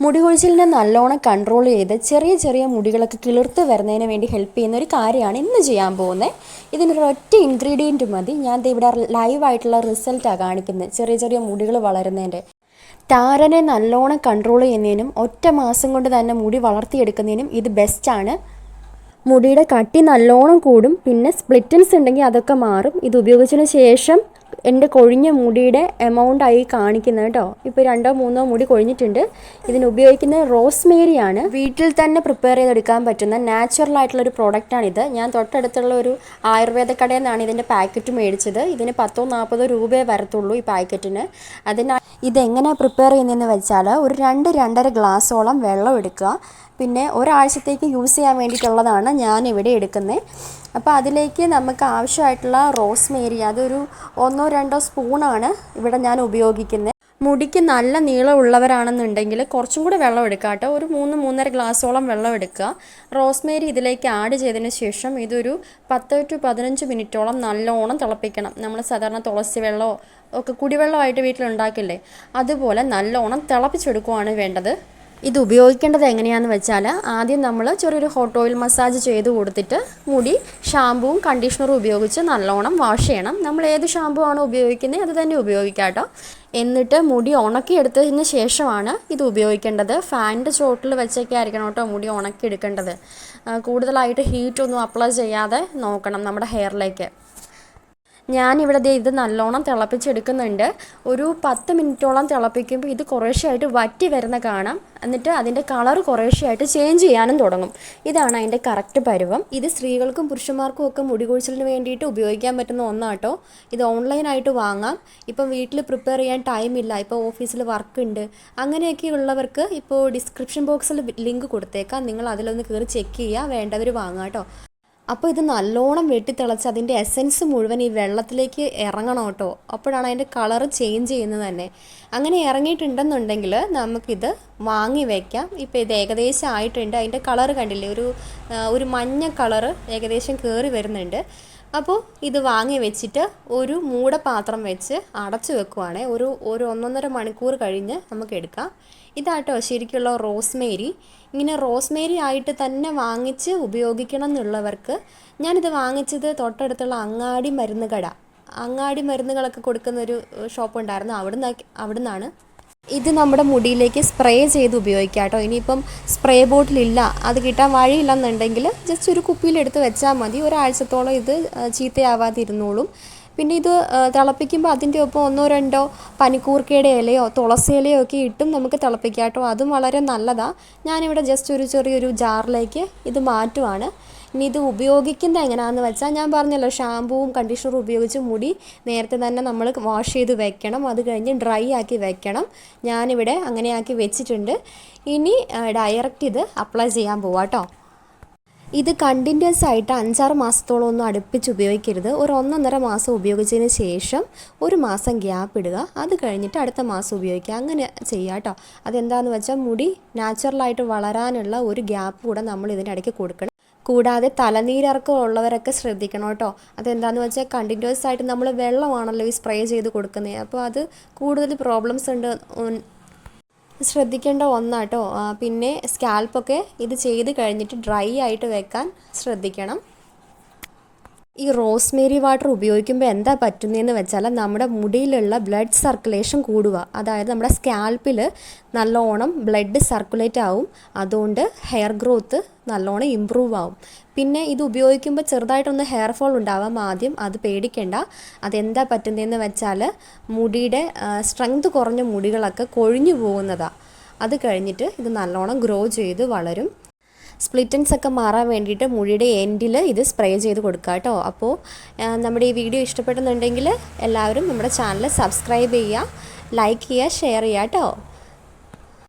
മുടി കൊഴിച്ചിലിനെ നല്ലോണം കൺട്രോൾ ചെയ്ത് ചെറിയ ചെറിയ മുടികളൊക്കെ കിളിർത്ത് വരുന്നതിന് വേണ്ടി ഹെൽപ്പ് ചെയ്യുന്ന ഒരു കാര്യമാണ് ഇന്ന് ചെയ്യാൻ പോകുന്നത്. ഇതിനൊരൊറ്റ ഇൻഗ്രീഡിയൻറ്റ് മതി. ഞാൻ ഇവിടെ ലൈവായിട്ടുള്ള റിസൾട്ടാണ് കാണിക്കുന്നത്. ചെറിയ ചെറിയ മുടികൾ വളരുന്നതിൻ്റെ താരനെ നല്ലോണം കൺട്രോൾ ചെയ്യുന്നതിനും ഒറ്റ മാസം കൊണ്ട് തന്നെ മുടി വളർത്തിയെടുക്കുന്നതിനും ഇത് ബെസ്റ്റാണ്. മുടിയുടെ കട്ടി നല്ലോണം കൂടും, പിന്നെ സ്പ്ലിറ്റൻസ് ഉണ്ടെങ്കിൽ അതൊക്കെ മാറും. ഇത് ഉപയോഗിച്ചതിന് ശേഷം എൻ്റെ കൊഴിഞ്ഞ മുടിയുടെ എമൗണ്ടായി കാണിക്കുന്നത് കേട്ടോ. ഇപ്പോൾ 2-3 മുടി കൊഴിഞ്ഞിട്ടുണ്ട്. ഇതിന് ഉപയോഗിക്കുന്ന റോസ്മേരിയാണ്. വീട്ടിൽ തന്നെ പ്രിപ്പയർ ചെയ്തെടുക്കാൻ പറ്റുന്ന നാച്ചുറൽ ആയിട്ടുള്ളൊരു പ്രോഡക്റ്റാണിത്. ഞാൻ തൊട്ടടുത്തുള്ള ഒരു ആയുർവേദ കടയിൽ നിന്നാണ് ഇതിൻ്റെ പാക്കറ്റ് മേടിച്ചത്. ഇതിന് 10-40 രൂപയെ വരത്തുള്ളൂ ഈ പാക്കറ്റിന്. ഇതെങ്ങനെയാണ് പ്രിപ്പയർ ചെയ്യുന്നതെന്ന് വെച്ചാൽ ഒരു 2-2.5 ഗ്ലാസ്സോളം വെള്ളം എടുക്കുക. പിന്നെ ഒരാഴ്ചത്തേക്ക് യൂസ് ചെയ്യാൻ വേണ്ടിയിട്ടുള്ളതാണ് ഞാനിവിടെ എടുക്കുന്നത്. അപ്പോൾ അതിലേക്ക് നമുക്ക് ആവശ്യമായിട്ടുള്ള റോസ്മേരി അതൊരു 1-2 സ്പൂണാണ് ഇവിടെ ഞാൻ ഉപയോഗിക്കുന്നത്. മുടിക്ക് നല്ല നീളമുള്ളവരാണെന്നുണ്ടെങ്കിൽ കുറച്ചും കൂടി വെള്ളം എടുക്കുക കേട്ടോ. ഒരു 3-3.5 ഗ്ലാസ്സോളം വെള്ളം എടുക്കുക. റോസ്മേരി ഇതിലേക്ക് ആഡ് ചെയ്തതിന് ശേഷം ഇതൊരു 10-15 മിനിറ്റോളം നല്ലോണം തിളപ്പിക്കണം. നമ്മൾ സാധാരണ തുളസി വെള്ളമോ ഒക്കെ കുടിവെള്ളമായിട്ട് വീട്ടിലുണ്ടാക്കില്ലേ, അതുപോലെ നല്ലോണം തിളപ്പിച്ചെടുക്കുകയാണ് വേണ്ടത്. ഇത് ഉപയോഗിക്കേണ്ടത് എങ്ങനെയാണെന്ന് വെച്ചാൽ ആദ്യം നമ്മൾ ചെറിയൊരു ഹോട്ട് ഓയിൽ മസാജ് ചെയ്ത് കൊടുത്തിട്ട് മുടി ഷാമ്പുവും കണ്ടീഷണറും ഉപയോഗിച്ച് നല്ലോണം വാഷ് ചെയ്യണം. നമ്മൾ ഏത് ഷാമ്പു ആണോ ഉപയോഗിക്കുന്നത് അത് തന്നെ ഉപയോഗിക്കാം കേട്ടോ. എന്നിട്ട് മുടി ഉണക്കിയെടുത്തതിന് ശേഷമാണ് ഇത് ഉപയോഗിക്കേണ്ടത്. ഫാനിൻ്റെ ചോട്ടിൽ വെച്ചൊക്കെ ആയിരിക്കണം കേട്ടോ മുടി ഉണക്കിയെടുക്കേണ്ടത്. കൂടുതലായിട്ട് ഹീറ്റൊന്നും അപ്ലൈ ചെയ്യാതെ നോക്കണം നമ്മുടെ ഹെയറിലേക്ക്. ഞാനിവിടെ ഇത് നല്ലോണം തിളപ്പിച്ചെടുക്കുന്നുണ്ട്. ഒരു 10 മിനിറ്റോളം തിളപ്പിക്കുമ്പോൾ ഇത് കുറേശ്ശെയായിട്ട് വറ്റി വരുന്ന കാണാം. എന്നിട്ട് അതിൻ്റെ കളർ കുറേശ്ശെയായിട്ട് ചേഞ്ച് ചെയ്യാനും തുടങ്ങും. ഇതാണ് അതിൻ്റെ കറക്റ്റ് പരുവം. ഇത് സ്ത്രീകൾക്കും പുരുഷന്മാർക്കും ഒക്കെ മുടി കൊഴിച്ചിലിന് വേണ്ടിയിട്ട് ഉപയോഗിക്കാൻ പറ്റുന്ന ഒന്നാട്ടോ. ഇത് ഓൺലൈനായിട്ട് വാങ്ങാം. ഇപ്പം വീട്ടിൽ പ്രിപ്പയർ ചെയ്യാൻ ടൈമില്ല, ഇപ്പോൾ ഓഫീസിൽ വർക്ക് ഉണ്ട്, അങ്ങനെയൊക്കെ ഉള്ളവർക്ക് ഇപ്പോൾ ഡിസ്ക്രിപ്ഷൻ ബോക്സിൽ ലിങ്ക് കൊടുത്തേക്കാം. നിങ്ങൾ അതിലൊന്ന് കയറി ചെക്ക് ചെയ്യുക, വേണ്ടവർ വാങ്ങാം കേട്ടോ. അപ്പോൾ ഇത് നല്ലോണം വെട്ടിത്തിളച്ച് അതിൻ്റെ എസൻസ് മുഴുവൻ ഈ വെള്ളത്തിലേക്ക് ഇറങ്ങണം കേട്ടോ. അപ്പോഴാണ് അതിൻ്റെ കളറ് ചേഞ്ച് ചെയ്യുന്നത് തന്നെ. അങ്ങനെ ഇറങ്ങിയിട്ടുണ്ടെന്നുണ്ടെങ്കിൽ നമുക്കിത് വാങ്ങി വയ്ക്കാം. ഇപ്പോൾ ഇത് ഏകദേശം ആയിട്ടുണ്ട്. അതിൻ്റെ കളറ് കണ്ടില്ലേ, ഒരു മഞ്ഞ കളറ് ഏകദേശം കയറി വരുന്നുണ്ട്. അപ്പോൾ ഇത് വാങ്ങി വെച്ചിട്ട് ഒരു മൂടപാത്രം വെച്ച് അടച്ചു വെക്കുവാണ്. ഒരു 1-1.5 മണിക്കൂർ കഴിഞ്ഞ് നമുക്ക് എടുക്കാം. ഇതാട്ടോ ശരിക്കുള്ള റോസ്മേരി. ഇങ്ങനെ റോസ്മേരി ആയിട്ട് തന്നെ വാങ്ങിച്ച് ഉപയോഗിക്കണം എന്നുള്ളവർക്ക് ഞാനിത് വാങ്ങിച്ചത് തൊട്ടടുത്തുള്ള അങ്ങാടി മരുന്ന് കട, അങ്ങാടി മരുന്നുകളൊക്കെ കൊടുക്കുന്നൊരു ഷോപ്പ് ഉണ്ടായിരുന്നു, അവിടുന്നാണ്. ഇത് നമ്മുടെ മുടിയിലേക്ക് സ്പ്രേ ചെയ്ത് ഉപയോഗിക്കാം കേട്ടോ. ഇനിയിപ്പം സ്പ്രേ ബോട്ടിലില്ല, അത് കിട്ടാൻ വഴിയില്ലെന്നുണ്ടെങ്കിൽ ജസ്റ്റ് ഒരു കുപ്പിയിലെടുത്ത് വെച്ചാൽ മതി. ഒരാഴ്ചത്തോളം ഇത് ചീത്തയാവാതിരുന്നോളും. പിന്നെ ഇത് തിളപ്പിക്കുമ്പോൾ അതിൻ്റെ ഒപ്പം 1-2 പനിക്കൂർക്കയുടെ ഇലയോ തുളസി ഇലയോ ഒക്കെ ഇട്ടും നമുക്ക് തിളപ്പിക്കാം കേട്ടോ. അതും വളരെ നല്ലതാണ്. ഞാനിവിടെ ജസ്റ്റ് ഒരു ചെറിയൊരു ജാറിലേക്ക് ഇത് മാറ്റുവാണ്. ഇനി ഇത് ഉപയോഗിക്കുന്നത് എങ്ങനെയാണെന്ന് വെച്ചാൽ ഞാൻ പറഞ്ഞല്ലോ, ഷാമ്പുവും കണ്ടീഷണറും ഉപയോഗിച്ച് മുടി നേരത്തെ തന്നെ നമ്മൾ വാഷ് ചെയ്ത് വെക്കണം. അത് കഴിഞ്ഞ് ഡ്രൈ ആക്കി വെക്കണം. ഞാനിവിടെ അങ്ങനെയാക്കി വെച്ചിട്ടുണ്ട്. ഇനി ഡയറക്റ്റ് ഇത് അപ്ലൈ ചെയ്യാൻ പോവാം കേട്ടോ. ഇത് കണ്ടിന്യൂസ് ആയിട്ട് 5-6 മാസത്തോളം ഒന്നും അടുപ്പിച്ച് ഉപയോഗിക്കരുത്. ഒരു 1-1.5 മാസം ഉപയോഗിച്ചതിന് ശേഷം 1 മാസം ഗ്യാപ്പ് ഇടുക. അത് കഴിഞ്ഞിട്ട് അടുത്ത മാസം ഉപയോഗിക്കുക. അങ്ങനെ ചെയ്യുക കേട്ടോ. അതെന്താണെന്ന് വെച്ചാൽ മുടി നാച്ചുറലായിട്ട് വളരാനുള്ള ഒരു ഗ്യാപ്പ് കൂടെ നമ്മൾ ഇതിനിടയ്ക്ക് കൊടുക്കണം. കൂടാതെ തലനീരിറക്കം ഉള്ളവരൊക്കെ ശ്രദ്ധിക്കണം കേട്ടോ. അതെന്താണെന്ന് വെച്ചാൽ കണ്ടിന്യൂസ് ആയിട്ട് നമ്മൾ വെള്ളമാണല്ലോ ഈ സ്പ്രേ ചെയ്ത് കൊടുക്കുന്നത്. അപ്പോൾ അത് കൂടുതൽ പ്രോബ്ലംസ് ഉണ്ട്, ശ്രദ്ധിക്കേണ്ട ഒന്നാട്ടോ. പിന്നെ സ്കാൽപ്പൊക്കെ ഇത് ചെയ്ത് കഴിഞ്ഞിട്ട് ഡ്രൈ ആയിട്ട് വെക്കാൻ ശ്രദ്ധിക്കണം. ഈ റോസ്മേരി വാട്ടർ ഉപയോഗിക്കുമ്പോൾ എന്താ പറ്റുന്നതെന്ന് വെച്ചാൽ നമ്മുടെ മുടിയിലുള്ള ബ്ലഡ് സർക്കുലേഷൻ കൂടുക. അതായത് നമ്മുടെ സ്കാൽപ്പിൽ നല്ലോണം ബ്ലഡ് സർക്കുലേറ്റ് ആവും. അതുകൊണ്ട് ഹെയർ ഗ്രോത്ത് നല്ലോണം ഇമ്പ്രൂവ് ആവും. പിന്നെ ഇത് ഉപയോഗിക്കുമ്പോൾ ചെറുതായിട്ടൊന്ന് ഹെയർ ഫോൾ ഉണ്ടാവാം ആദ്യം, അത് പേടിക്കേണ്ട. അതെന്താ പറ്റുന്നതെന്ന് വെച്ചാൽ മുടിയുടെ സ്ട്രെങ്ത് കുറഞ്ഞ മുടികളൊക്കെ കൊഴിഞ്ഞു പോകുന്നതാണ്. അത് കഴിഞ്ഞിട്ട് ഇത് നല്ലോണം ഗ്രോ ചെയ്ത് വളരും. സ്പ്ലിറ്റൻസ് ഒക്കെ മാറാൻ വേണ്ടിയിട്ട് മുടിയുടെ എൻഡിൽ ഇത് സ്പ്രേ ചെയ്ത് കൊടുക്കുക കേട്ടോ. അപ്പോൾ നമ്മുടെ ഈ വീഡിയോ ഇഷ്ടപ്പെടുന്നുണ്ടെങ്കിൽ എല്ലാവരും നമ്മുടെ ചാനൽ സബ്സ്ക്രൈബ് ചെയ്യുക, ലൈക്ക് ചെയ്യുക, ഷെയർ ചെയ്യുക കേട്ടോ.